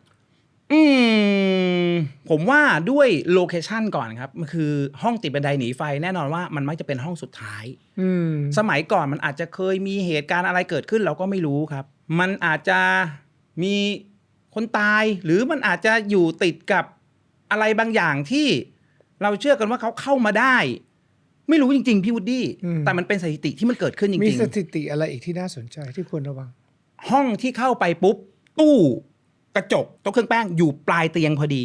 B: ผมว่าด้วยโลเคชันก่อนครับมันคือห้องติดบันไดหนีไฟแน่นอนว่ามันมักจะเป็นห้องสุดท้ายสมัยก่อนมันอาจจะเคยมีเหตุการณ์อะไรเกิดขึ้นเราก็ไม่รู้ครับมันอาจจะมีคนตายหรือมันอาจจะอยู่ติดกับอะไรบางอย่างที่เราเชื่อกันว่าเขาเข้ามาได้ ไม่รู้จริงๆพี่วูดดี้แต่มันเป็นสถิติที่มันเกิดขึ้นจริงๆ
A: มีสถิติอะไรอีกที่น่าสนใจที่ควรระวัง
B: ห้องที่เข้าไปปุ๊บตู้กระจกโต๊ะเครื่องแป้งอยู่ปลายเตียงพอดี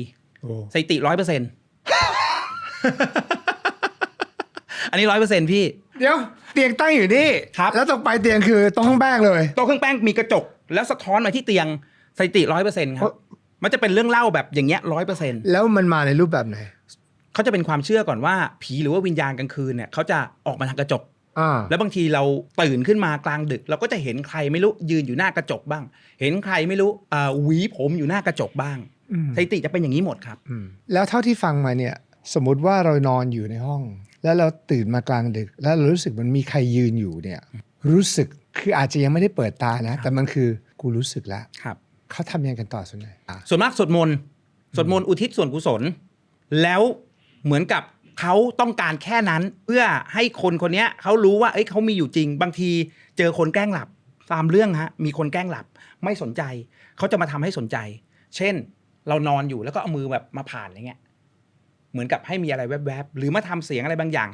B: สถิติ 100% อันนี้ 100% พี่
A: เดี๋ยวเตียงตั้งอยู่นี่
B: ครับ
A: แล้วตรงปลายเตียงคือตรงห้องแป้งเลย
B: โต๊ะเครื่องแป้งมีกระจกแล้วสะท้อนมาที่เตียงสถิติ 100% ครับมันจะเป็นเรื่องเล่าแบบอย่างเงี้ย 100%
A: แล้วมันมาในรูปแบบไหน
B: เขาจะเป็นความเชื่อก่อนว่าผีหรือว่าวิญญาณกลางคืนเนี่ยเขาจะออกมาทางกระจกแล้วบางทีเราตื่นขึ้นมากลางดึกเราก็จะเห็นใครไม่รู้ยืนอยู่หน้ากระจกบ้างเห็นใครไม่รู้หวีผมอยู่หน้ากระจกบ้างสถิติจะเป็นอย่างนี้หมดครับ
A: แล้วเท่าที่ฟังมาเนี่ยสมมุติว่าเรานอนอยู่ในห้อง แล้วเราตื่นมากลางดึกแล้วเรารู้สึกมันมีใครยืนอยู่เนี่ยรู้สึกคืออาจจะยังไม่ได้เปิดตานะแต่มันคือกูรู้สึกแล้วเขาทำยังไงกันต่อส่วนใหญ่
B: ส่วนมากสวดมนต์อุทิศส่วนกุศลแล้วเหมือนกับเขาต้องการแค่นั้นเพื่อให้คนคนนี้เขารู้ว่าเขามีอยู่จริงบางทีเจอคนแกล้งหลับตามเรื่องฮะมีคนแกล้งหลับไม่สนใจเขาจะมาทำให้สนใจเช่นเรานอนอยู่แล้วก็เอามือแบบมาผ่านอย่างเงี้ยเหมือนกับให้มีอะไรแวบๆหรือมาทำเสียงอะไรบางอย่าง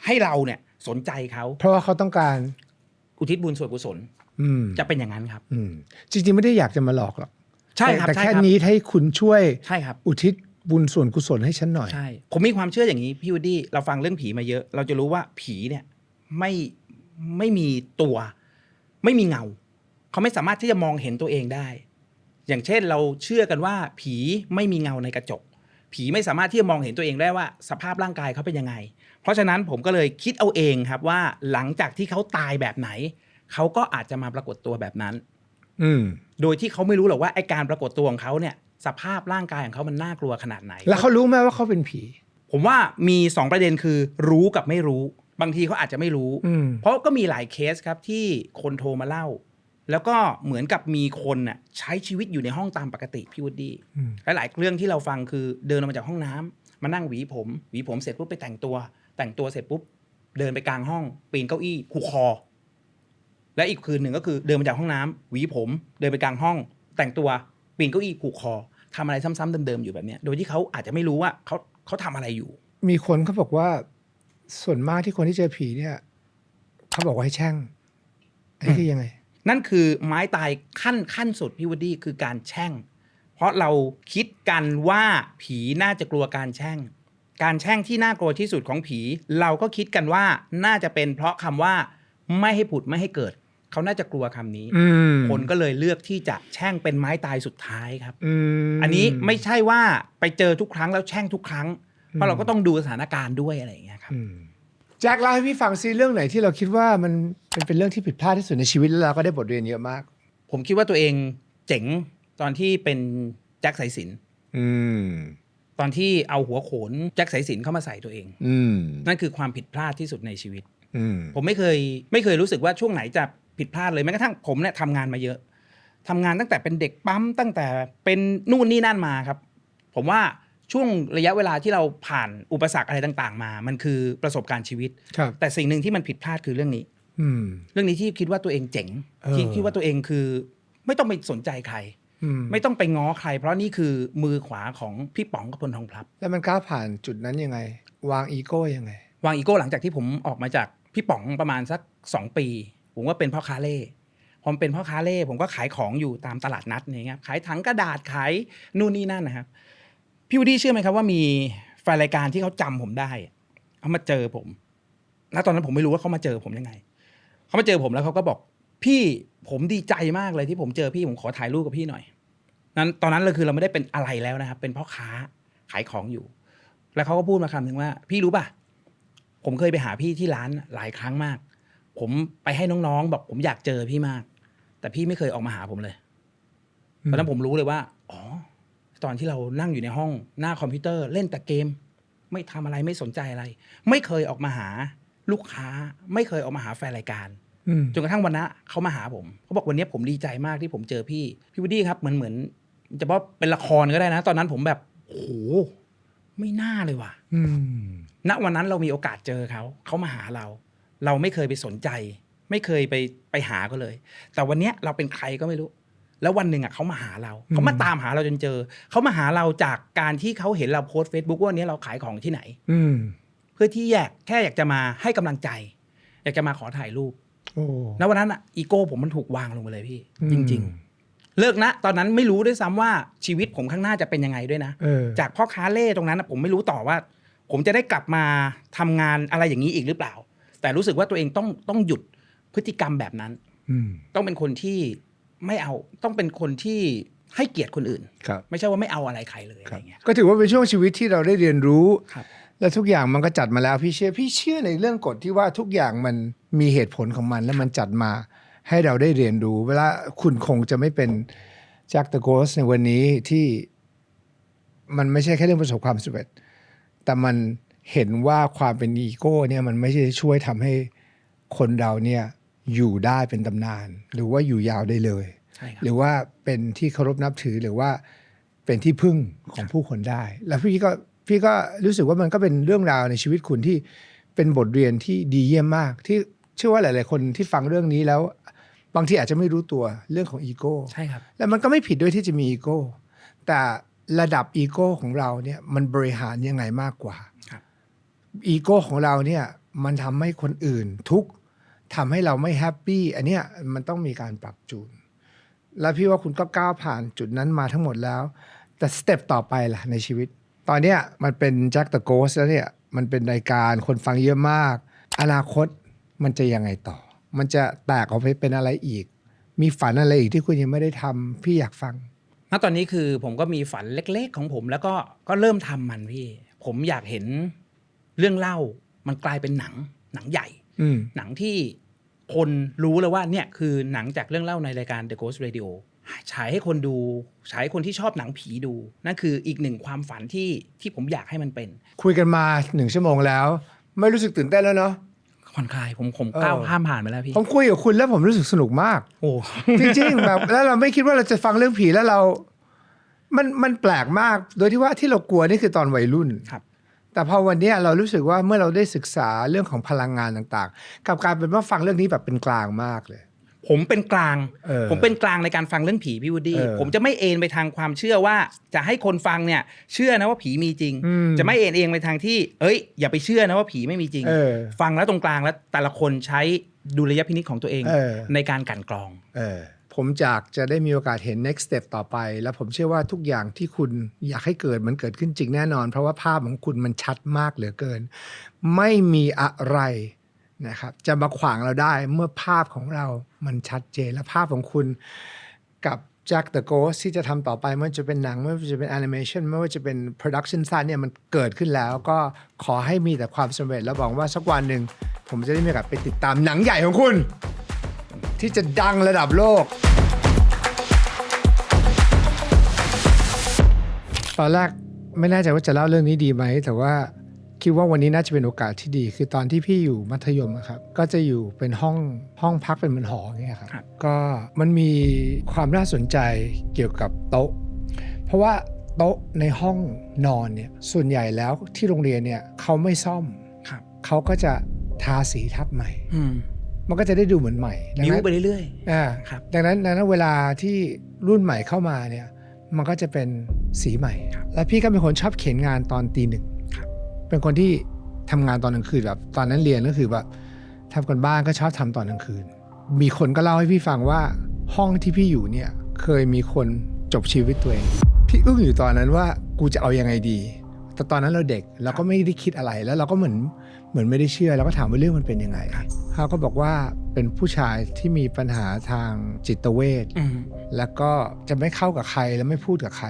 B: ให้เราเนี่ยสนใจเขา
A: เพราะว่าเขาต้องการ
B: อุทิศบุญส่วนกุศลจะเป็นอย่างนั้นครับ
A: จริงๆไม่ได้อยากจะมาหลอกหรอก
B: ใช่ครับ
A: แต่แค่นี้ให้คุณช่วย
B: ใช่ครับ
A: อุทิศ บุญส่วนกุศลให้ฉันหน่อย
B: ใช่ผมมีความเชื่ออย่างนี้พี่วูดดี้เราฟังเรื่องผีมาเยอะ เราจะรู้ว่าผีเนี่ยไม่มีตัว ไม่มีเงาเขาไม่สามารถที่จะมองเห็นตัวเองได้ อย่างเช่นเราเชื่อกันว่าผีไม่มีเงาในกระจก ผีไม่สามารถที่จะมองเห็นตัวเองได้ว่าสภาพร่างกายเขาเป็นยังไง เพราะฉะนั้นผมก็เลยคิดเอาเองครับว่าหลังจากที่เขาตายแบบไหนเขาก็อาจจะมาปรากฏตัวแบบนั้น โดยที่เขาไม่รู้หรอกว่าไอ้การปรากฏตัวของเขาเนี่ยสภาพร่างกายของเขามันน่ากลัวขนาดไหน
A: แล้วเขารู้ไหมว่าเขาเป็นผี
B: ผมว่ามี2ประเด็นคือรู้กับไม่รู้ บางทีเขาอาจจะไม่รู้ เพราะก็มีหลายเคสครับที่คนโทรมาเล่า แล้วก็เหมือนกับมีคนน่ะใช้ชีวิตอยู่ในห้องตามปกติพี่วูดดี้หลายๆเรื่องที่เราฟังคือเดินออกมาจากห้องน้ำมานั่งหวีผมเสร็จปุ๊บไปแต่งตัวเสร็จปุ๊บเดินไปกลางห้องปีนเก้าอี้ผูกคอ และอีกคืนหนึ่งก็คือเดินมาจากห้องน้ำหวีผมเดินไปกลางห้อง แต่งตัวปีนเก้าอี้ผูกคอทำอะไรซ้ำๆเดิมๆอยู่แบบเนี้ยโดยที่เขาอาจจะไม่รู้ว่าเขาทำอะไรอยู่
A: มีคนเขาบอกว่าส่วนมากที่คนที่เจอผีเนี่ยเขาบอกว่าให้แช่งอันนี้คือยังไง
B: นั่นคือไม้ตายขั้นสุดพี่วูดดี้คือการแช่ง เพราะเราคิดกันว่าผีน่าจะกลัวการแช่ง การแช่งที่น่ากลัวที่สุดของผี เราก็คิดกันว่าน่าจะเป็นเพราะคำว่าไม่ให้ผุดไม่ให้เกิด เขาน่าจะกลัวคำนี้คนก็เลยเลือกที่จะแช่งเป็นไม้ตายสุดท้ายครับอันนี้ไม่ใช่ว่าไปเจอทุกครั้งแล้วแช่งทุกครั้งเพราะเราก็ต้องดูสถานการณ์ด้วยอะไรอย่างเงี้ยครับ
A: แจ็คเล่าให้พี่ฟังซิเรื่องไหนที่เราคิดว่ามันเป็นเรื่องที่ผิดพลาดที่สุดในชีวิตแล้วเราก็ได้บทเรียนเยอะมาก
B: ผมคิดว่าตัวเองเจ๋งตอนที่เป็นแจ็คสายสิญจน์ตอนที่เอาหัวโขนแจ็คสายสิญจน์เข้ามาใส่ตัวเองนั่นคือความผิดพลาดที่สุดในชีวิตผมไม่เคยรู้สึกว่าช่วงไหนจะผิดพลาดเลยแม้กระทั่งผมเนี่ยทำงานมาเยอะทำงานตั้งแต่เป็นเด็กปั๊มตั้งแต่เป็นนู่นนี่นั่นมาครับผมว่าช่วงระยะเวลาที่เราผ่านอุปสรรคอะไรต่างๆมามันคือประสบการณ์ชีวิตแต่สิ่งหนึ่งที่มันผิดพลาดคือเรื่องนี้เรื่องนี้ที่คิดว่าตัวเองเจ๋งที่คิดว่าตัวเองคือไม่ต้องไปสนใจใครไม่ต้องไปง้อใครเพราะนี่คือมือขวาของพี่ป๋องกพลทองพลับ
A: แล้วมันก้าวผ่านจุดนั้นยังไงวางอีโก้ยังไง
B: วางอีโก้หลังจากที่ผมออกมาจากพี่ป๋องประมาณสัก2 ปีผมก็เป็นพ่อค้าเล่พอเป็นพ่อค้าเล่ผมก็ขายของอยู่ตามตลาดนัดนี่ครับขายถังกระดาษขายนู่นนี่นั่นนะครับพี่วูดดี้เชื่อไหมครับว่ามีแฟนรายการที่เขาจำผมได้เขามาเจอผมแล้วตอนนั้นผมไม่รู้ว่าเขามาเจอผมยังไงเขามาเจอผมแล้วเขาก็บอกพี่ผมดีใจมากเลยที่ผมเจอพี่ผมขอถ่ายรูปกับพี่หน่อยนั้นตอนนั้นเลยคือเราไม่ได้เป็นอะไรแล้วนะครับเป็นพ่อค้าขายของอยู่แล้วเขาก็พูดมาคำหนึ่งว่าพี่รู้ป่ะผมเคยไปหาพี่ที่ร้านหลายครั้งมากผมไปให้น้องๆบอกผมอยากเจอพี่มากแต่พี่ไม่เคยออกมาหาผมเลยตอนนั้นผมรู้เลยว่าอ๋อตอนที่เรานั่งอยู่ในห้องหน้าคอมพิวเตอร์เล่นแต่เกมไม่ทำอะไรไม่สนใจอะไรไม่เคยออกมาหาลูกค้าไม่เคยออกมาหาแฟนรายการจนกระทั่งวันนั้นเขามาหาผมเขาบอกวันนี้ผมดีใจมากที่ผมเจอพี่วูดดี้ครับเหมือนจะบอกเป็นละครก็ได้นะตอนนั้นผมแบบโอ้โหไม่น่าเลยว่ะณวันนั้นเรามีโอกาสเจอเขามาหาเราไม่เคยไปสนใจไม่เคยไปหาก็เลยแต่วันนี้เราเป็นใครก็ไม่รู้แล้ววันหนึ่งเขามาหาเราเขามาตามหาเราจนเจอเขามาหาเราจากการที่เขาเห็นเราโพสต์ Facebook ว่าวันนี้เราขายของที่ไหนเพื่อที่แค่อยากจะมาให้กำลังใจอยากจะมาขอถ่ายรูปณวันนั้นอีโก้ผมมันถูกวางลงไปเลยพี่จริงๆเลิกนะตอนนั้นไม่รู้ด้วยซ้ำว่าชีวิตผมข้างหน้าจะเป็นยังไงด้วยนะจากพ่อค้าเล่ตรงนั้นผมไม่รู้ต่อว่าผมจะได้กลับมาทำงานอะไรอย่างนี้อีกหรือเปล่าแต่รู้สึกว่าตัวเองต้องหยุดพฤติกรรมแบบนั้นต้องเป็นคนที่ไม่เอาต้องเป็นคนที่ให้เกียรติคนอื่นไม่ใช่ว่าไม่เอาอะไรใครเลยอะไรเงี้ย
A: ก็ถือว่าเป็นช่วงชีวิตที่เราได้เรียนรู้และทุกอย่างมันก็จัดมาแล้วพี่เชื่อในเรื่องกฎที่ว่าทุกอย่างมันมีเหตุผลของมันแล้วมันจัดมาให้เราได้เรียนรู้เวลาคุณคงจะไม่เป็นแจ็ค The Ghost ในวันนี้ที่มันไม่ใช่แค่เรื่องประสบความสำเร็จแต่มันเห็นว่าความเป็นอีโก้เนี่ยมันไม่ใช่ช่วยทำให้คนเราเนี่ยอยู่ได้เป็นตำนานหรือว่าอยู่ยาวได้เลยหรือว่าเป็นที่เคารพนับถือหรือว่าเป็นที่พึ่งของผู้คนได้แล้วพี่ก็รู้สึกว่ามันก็เป็นเรื่องราวในชีวิตคุณที่เป็นบทเรียนที่ดีเยี่ยมมากที่เชื่อว่าหลายๆคนที่ฟังเรื่องนี้แล้วบางทีอาจจะไม่รู้ตัวเรื่องของอีโก้
B: ใช่ครับ
A: แล้วมันก็ไม่ผิดด้วยที่จะมีอีโก้แต่ระดับอีโก้ของเราเนี่ยมันบริหารยังไงมากกว่าอีโก้ของเราเนี่ยมันทำให้คนอื่นทุกข์ทำให้เราไม่แฮปปี้อันเนี้ยมันต้องมีการปรับจูนแล้วพี่ว่าคุณก็ก้าวผ่านจุดนั้นมาทั้งหมดแล้วแต่สเต็ปต่อไปล่ะในชีวิต ตอนเนี้ยมันเป็น Jack the Ghost แล้วเนี่ยมันเป็นรายการคนฟังเยอะมากอนาคตมันจะยังไงต่อมันจะแตกออกไปเป็นอะไรอีกมีฝันอะไรอีกที่คุณยังไม่ได้ทำพี่อยากฟัง
B: ณตอนนี้คือผมก็มีฝันเล็กๆของผมแล้วก็เริ่มทำมันพี่ผมอยากเห็นเรื่องเล่ามันกลายเป็นหนังใหญ่หนังที่คนรู้เลยว่าเนี่ยคือหนังจากเรื่องเล่าในรายการ The Ghost Radio ฉายให้คนดูฉายให้คนที่ชอบหนังผีดูนั่นคืออีกหนึ่งความฝันที่ผมอยากให้มันเป็น
A: คุยกันมา1 ชั่วโมงแล้วไม่รู้สึกตื่นเต้นแล้วเนาะ
B: ผ่อนคลายผมก้าวข้ามผ่านไปแล้วพี่
A: ผมคุยกับคุณแล้วผมรู้สึกสนุกมาก
B: โอ้
A: จริงๆแบบแล้วเราไม่คิดว่าเราจะฟังเรื่องผีแล้วเรามันแปลกมากโดยที่ว่าที่เรากลัวนี่คือตอนวัยรุ่น
B: ครับ
A: แต่พอวันนี้เรารู้สึกว่าเมื่อเราได้ศึกษาเรื่องของพลังงานต่างๆกับการเป็นว่าฟังเรื่องนี้แบบเป็นกลางมากเลย
B: ผมเป็นกลางผมเป็นกลางในการฟังเรื่องผีพี่วูดดี้ผมจะไม่เอ็นไปทางความเชื่อว่าจะให้คนฟังเนี่ยเชื่อนะว่าผีมีจริงจะไม่เอ็นเองไปทางที่อย่าไปเชื่อนะว่าผีไม่มีจริงฟังแล้วตรงกลางแล้วแต่ละคนใช้ดุลยพินิจของตัวเองในการกลั่นกรอง
A: ผมจากจะได้มีโอกาสเห็น next step ต่อไปแล้วผมเชื่อว่าทุกอย่างที่คุณอยากให้เกิดมันเกิดขึ้นจริงแน่นอนเพราะว่าภาพของคุณมันชัดมากเหลือเกินไม่มีอะไรนะครับจะมาขวางเราได้เมื่อภาพของเรามันชัดเจนและภาพของคุณกับ Jack the Ghost ที่จะทำต่อไปไม่ว่าจะเป็นหนังไม่ว่าจะเป็นแอนิเมชันไม่ว่าจะเป็น production สั้นเนี่ยมันเกิดขึ้นแล้วก็ขอให้มีแต่ความสำเร็จแล้วหวังว่าสักวันหนึ่งผมจะได้มีโอกาสไปติดตามหนังใหญ่ของคุณที่จะดังระดับโลกตอนแรกไม่แน่ใจว่าจะเล่าเรื่องนี้ดีไหมแต่ว่าคิดว่าวันนี้น่าจะเป็นโอกาสที่ดีคือตอนที่พี่อยู่มัธยมครับก็จะอยู่เป็นห้องพักเป็นเหมือนหออย่างเงี้ยครับก็มันมีความน่าสนใจเกี่ยวกับโต๊ะเพราะว่าโต๊ะในห้องนอนเนี่ยส่วนใหญ่แล้วที่โรงเรียนเนี่ยเขาไม่ซ่อมเขาก็จะทาสีทับใหม่มันก็จะได้ดูเหมือนใหม่
B: บิ้วไปเรื่อย
A: ๆครับดังนั้นเวลาที่รุ่นใหม่เข้ามาเนี่ยมันก็จะเป็นสีใหม่แล้วพี่ก็เป็นคนชอบเขียนงานตอนตี 1เป็นคนที่ทำงานตอนกลางคืนแบบตอนนั้นเรียนก็คือแบบทำกันบ้านก็ชอบทำตอนกลางคืนมีคนก็เล่าให้พี่ฟังว่าห้องที่พี่อยู่เนี่ยเคยมีคนจบชีวิตตัวเองพี่อึ้งอยู่ตอนนั้นว่ากูจะเอายังไงดีแต่ตอนนั้นเราเด็กเราก็ไม่ได้คิดอะไรแล้วเราก็เหมือนไม่ได้เชื่อแล้วก็ถามว่าเรื่องมันเป็นยังไงเขาก็บอกว่าเป็นผู้ชายที่มีปัญหาทางจิตเวชแล้วก็จะไม่เข้ากับใครแล้วไม่พูดกับใคร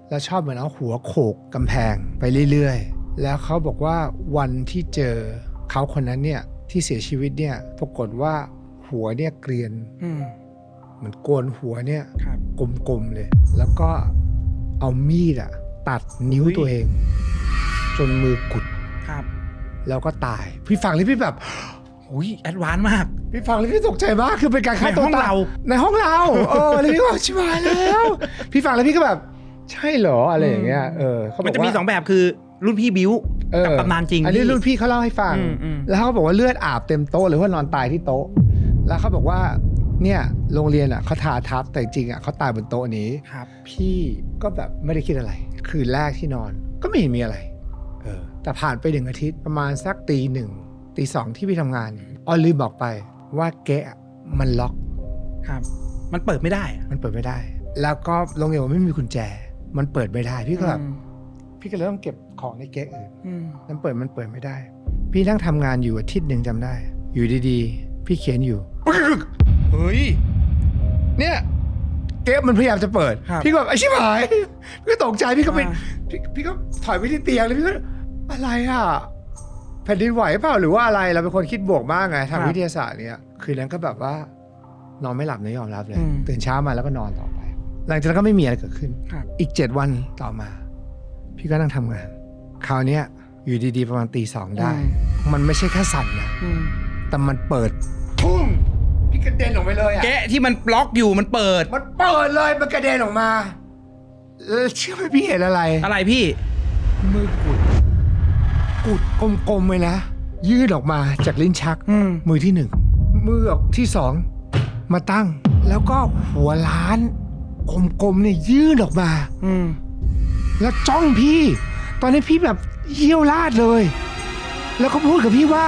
A: แล้วชอบเหมือนเอาหัวโขกกำแพงไปเรื่อยๆแล้วเขาบอกว่าวันที่เจอเขาคนนั้นเนี่ยที่เสียชีวิตเนี่ยปรากฏว่าหัวเนี่ยเกรียนเหมือนโกนหัวเนี่ยกลมๆเลยแล้วก็เอามีดตัดนิ้วตัวเองจนมือกุดแล้วก็ตายพี่ฟังเลยพี่แบบ
B: อุ้ยแอดวานซ์มาก
A: พี่ฟังเลยพี่ตกใจมากคือเป็นการฆ่าตัวตายในห้องเราแล้วพี่บอกชิบหายแล้วพี่ฟังแล้วพี่ก็แบบใช่เหรออะไรอย่างเงี้ย
B: เขาบอกว่ามันจะมี2แบบคือรุ่นพี่บิ้วกับตำนานจริง
A: อันนี้รุ่นพี่เขาเล่าให้ฟังแล้วเขาบอกว่าเลือดอาบเต็มโต๊ะหรือว่านอนตายที่โต๊ะแล้วเขาบอกว่าเนี่ยโรงเรียนเขาทาทับแต่จริงเขาตายบนโต๊ะนี้พี่ก็แบบไม่ได้คิดอะไรคืนแรกที่นอนก็ไม่เห็นมีอะไรแต่ผ่านไป1 อาทิตย์ประมาณสักตี 1 ตี 2ที่พี่ทำงานลืมบอกไปว่าแกะมันล็อก
B: มันเปิดไม่ได้
A: แล้วก็โรงเรียนไม่มีกุญแจมันเปิดไม่ได้พี่ก็แบบพี่ก็เลยต้องเก็บของในแกะอื่นมันเปิดไม่ได้พี่นั่งทำงานอยู่อาทิตย์ 1จำได้อยู่ดีๆพี่เขียนอยู่
B: เฮ้ย
A: เนี่ยเกะมันพยายามจะเปิดพี่ก็แบบไอ้ชิบหายพี่ก็ตกใจพี่ก็พี่ก็ถอยไปที่เตียงเลยพี่ก็อะไรแผ่นดินไหวเปล่าหรือว่าอะไรเราเป็นคนคิดบวกมากไงทางวิทยาศาสตร์เนี่ยคืนนั้นก็แบบว่านอนไม่หลับนะยอมรับเลยตื่นเช้ามาแล้วก็นอนต่อไปหลังจากนั้นก็ไม่มีอะไรเกิดขึ้นอีก7 วันต่อมาพี่ก็นั่งทำงานคราวนี้อยู่ดีๆประมาณตี 2ได้มันไม่ใช่แค่สั่นนะแต่มันเปิดพุ่งพี่กระเด็นออกไปเลย
B: แกะที่มันบล็อกอยู่มันเปิด
A: เลยมันกระเด็นออกมาเชื่อไหมพี่เห็นอะไรพี่มือกุดกลมๆเลยนะยื่นออกมาจากลิ้นชักมือที่1มือที่2มาตั้งแล้วก็หัวล้านกลมๆเนี่ยยื่นออกมาแล้วจ้องพี่ตอนนี้พี่แบบเยี่ยวราดเลยแล้วก็พูดกับพี่ว่า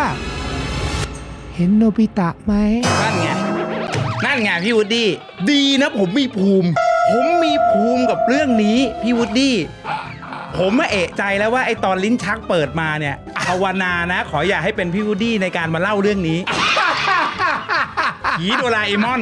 A: เห็นโนบิตะไหม
B: นั่นไงพี่วูดดี้ดีนะผมมีภูมิกับเรื่องนี้พี่วูดดี้ ผมมาเอะใจแล้วว่าไอตอนลิ้นชักเปิดมาเนี่ยภาวนานะขออย่าให้เป็นพี่วูดดี้ในการมาเล่าเรื่องนี้ผีโดราเอมอน